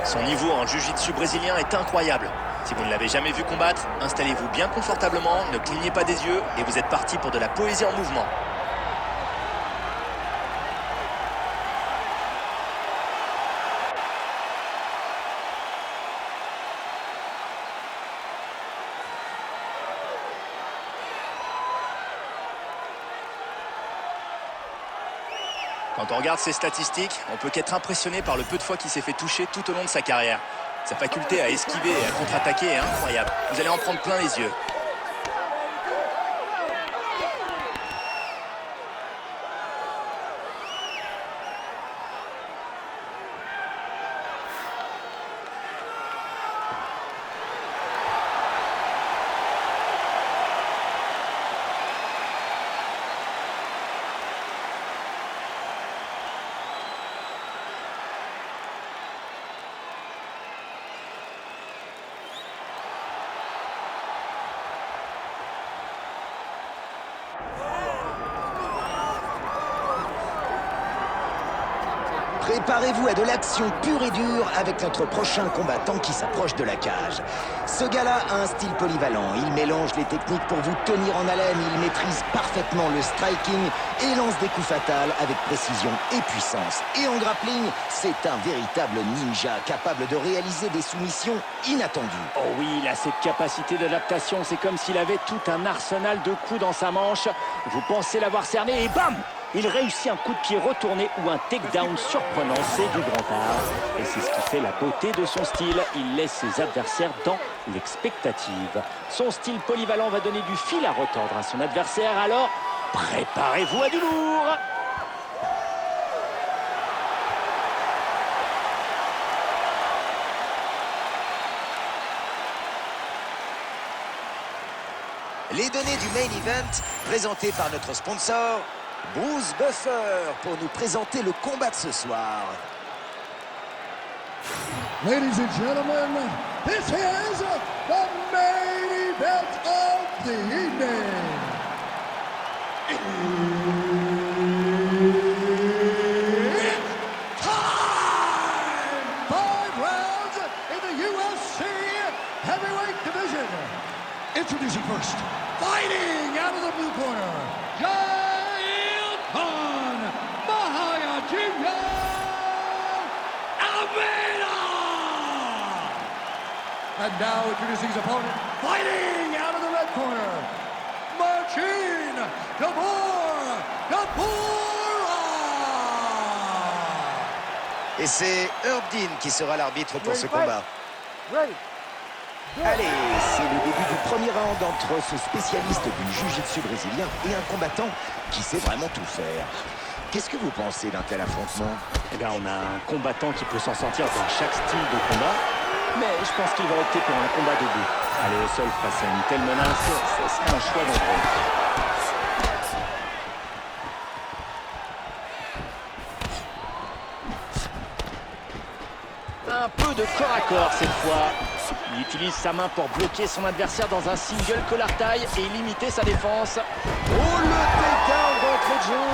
Son niveau en jiu-jitsu brésilien est incroyable. Si vous ne l'avez jamais vu combattre, installez-vous bien confortablement, ne clignez pas des yeux et vous êtes parti pour de la poésie en mouvement. Quand on regarde ses statistiques, on peut qu'être impressionné par le peu de fois qu'il s'est fait toucher tout au long de sa carrière. Sa faculté à esquiver et à contre-attaquer est incroyable. Vous allez en prendre plein les yeux. Préparez-vous à de l'action pure et dure avec notre prochain combattant qui s'approche de la cage. Ce gars-là a un style polyvalent. Il mélange les techniques pour vous tenir en haleine. Il maîtrise parfaitement le striking et lance des coups fatals avec précision et puissance. Et en grappling, c'est un véritable ninja capable de réaliser des soumissions inattendues. Oh oui, il a cette capacité d'adaptation. C'est comme s'il avait tout un arsenal de coups dans sa manche. Vous pensez l'avoir cerné et bam! Il réussit un coup de pied retourné ou un takedown surprenant, c'est du grand art. Et c'est ce qui fait la beauté de son style. Il laisse ses adversaires dans l'expectative. Son style polyvalent va donner du fil à retordre à son adversaire, alors préparez-vous à du lourd. Les données du main event, présentées par notre sponsor, Bruce Buffer, pour nous présenter le combat de ce soir. Ladies and gentlemen, this is the main event of the evening. It's time! 5 rounds in the UFC heavyweight division. Introducing first, fighting out of the blue corner, Jailton Mahayajima Almeida! And now introducing his opponent, fighting out of the red corner, Marcin Tybura. Et c'est Herb Dean qui sera l'arbitre pour ce combat. Allez, c'est le début du premier round entre ce spécialiste du jiu-jitsu brésilien et un combattant qui sait vraiment tout faire. Qu'est-ce que vous pensez d'un tel affrontement? Eh bien, on a un combattant qui peut s'en sortir dans chaque style de combat, mais je pense qu'il va opter pour un combat debout. Aller au sol face à une telle menace, ce serait un choix dangereux. Un peu de corps à corps cette fois. Il utilise sa main pour bloquer son adversaire dans un single collar tie et limiter sa défense. Oh, le takedown d'entrée de jeu!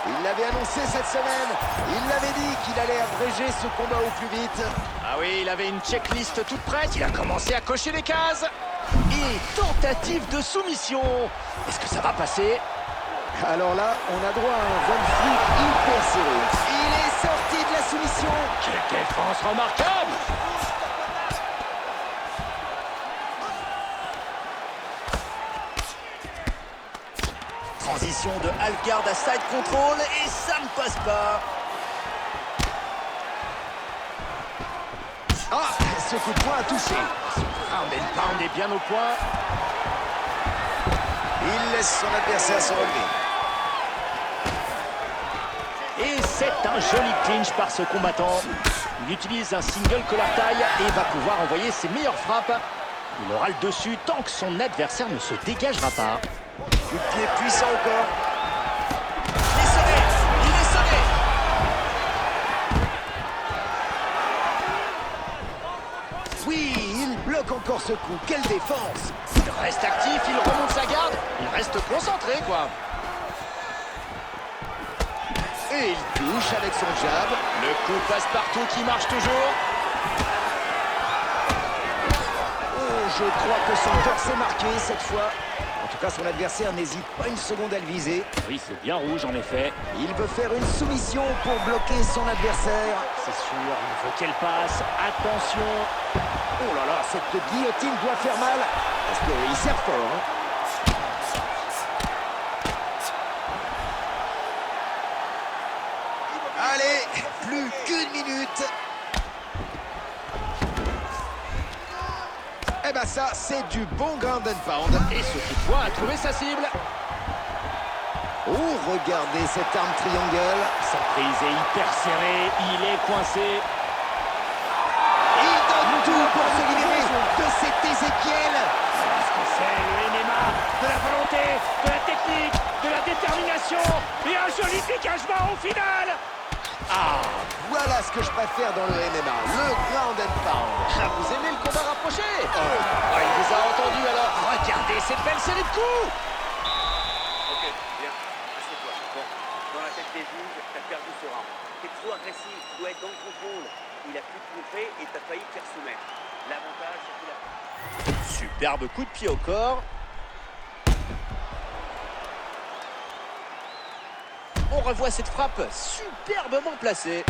Il l'avait annoncé cette semaine. Il l'avait dit qu'il allait abréger ce combat au plus vite. Ah oui, il avait une checklist toute prête. Il a commencé à cocher les cases. Et tentative de soumission. Est-ce que ça va passer? Alors là, on a droit à un one flip hyper serré. Il est sorti de la soumission. Quelle défense remarquable! Transition de half guard à side control et ça ne passe pas. Ah, ce coup de poing a touché. Round and pound est bien au point. Il laisse son adversaire se relever. Et c'est un joli clinch par ce combattant. Il utilise un single collar tie et va pouvoir envoyer ses meilleures frappes. Il aura le dessus tant que son adversaire ne se dégagera pas. Coup de pied puissant encore. Il est sonné! Il est sonné! Oui, il bloque encore ce coup. Quelle défense! Il reste actif, il remonte sa garde. Il reste concentré, quoi. Et il touche avec son jab. Le coup passe-partout qui marche toujours. Je crois que son torse est marqué cette fois. En tout cas, son adversaire n'hésite pas une seconde à le viser. Oui, c'est bien rouge en effet. Il veut faire une soumission pour bloquer son adversaire. C'est sûr, il faut qu'elle passe. Attention. Oh là là, cette guillotine doit faire mal. Parce qu'il sert fort. Hein. Allez, plus qu'une minute. Eh ben ça, c'est du bon ground and pound. Et ce coup de poing a trouvé sa cible. Oh, regardez cette arme triangle. Sa prise est hyper serrée. Il est coincé. Il donne tout pour se libérer de cet Ézéchiel. Parce que c'est le MMA, de la volonté, de la technique, de la détermination. Et un joli dégagement au final. Ah, voilà ce que je préfère dans le MMA, le ground and pound. Ah, vous aimez le combat rapproché? Oh, il vous a entendu alors. Regardez cette belle série de coups. Ok, bien. Assieds-toi. Bon, dans la tête des juges, t'as perdu ce round. T'es trop agressif, tu dois être dans le contrôle. Il a pu te contrer et t'as failli te faire soumettre. L'avantage, c'est qu'il a... Superbe coup de pied au corps. On revoit cette frappe superbement placée.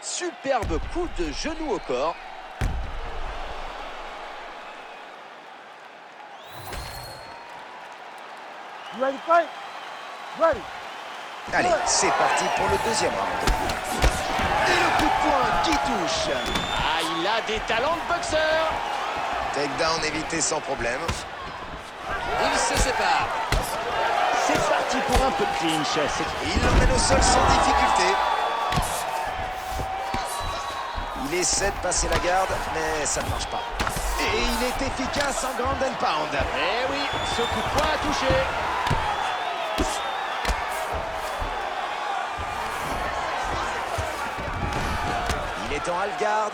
Superbe coup de genou au corps. Allez, c'est parti pour le deuxième round. Et le coup de poing qui touche. Ah, il a des talents de boxeur. Takedown évité sans problème. Ils se séparent. C'est parti pour un peu de clinch. Il l'emmène au sol sans difficulté. Il essaie de passer la garde, mais ça ne marche pas. Et il est efficace en ground and pound. Eh oui, ce coup de poing a touché. Il est en half guard.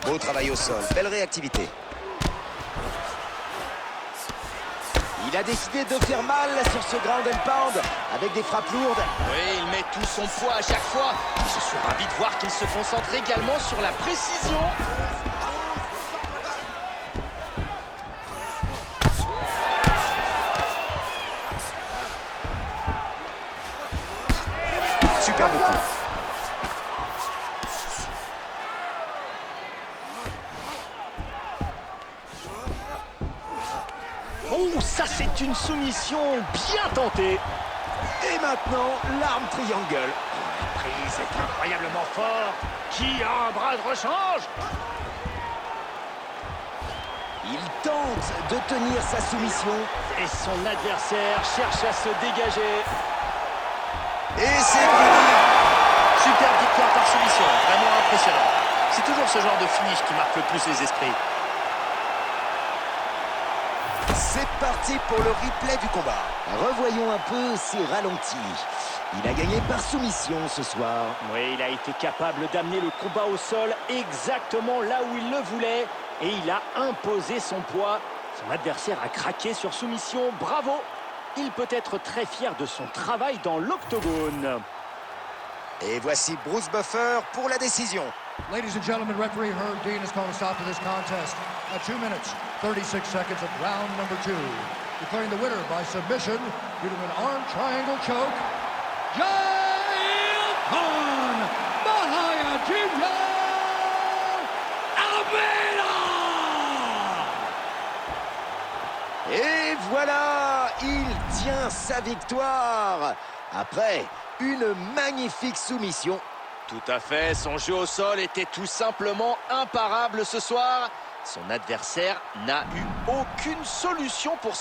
Beau travail au sol, belle réactivité. Il a décidé de faire mal sur ce ground and pound avec des frappes lourdes. Oui, il met tout son poids à chaque fois. Je suis ravi de voir qu'il se concentre également sur la précision. Superbe coup. Oh, ça c'est une soumission bien tentée. Et maintenant, l'arme triangle. La prise est incroyablement forte. Qui a un bras de rechange? Il tente de tenir sa soumission. Et son adversaire cherche à se dégager. Et c'est fini. Superbe victoire par soumission, vraiment impressionnant. C'est toujours ce genre de finish qui marque le plus les esprits. C'est parti pour le replay du combat. Revoyons un peu ces ralentis. Il a gagné par soumission ce soir. Oui, il a été capable d'amener le combat au sol exactement là où il le voulait. Et il a imposé son poids. Son adversaire a craqué sur soumission. Bravo! Il peut être très fier de son travail dans l'octogone. Et voici Bruce Buffer pour la décision. Ladies and gentlemen, referee Herb Dean has called a stop to this contest at 2 minutes, 36 seconds of round number 2. Declaring the winner by submission due to an arm triangle choke, Jail Khan Mahayajinja Almeida! Et voilà, il tient sa victoire. Après une magnifique soumission. Tout à fait, son jeu au sol était tout simplement imparable ce soir. Son adversaire n'a eu aucune solution pour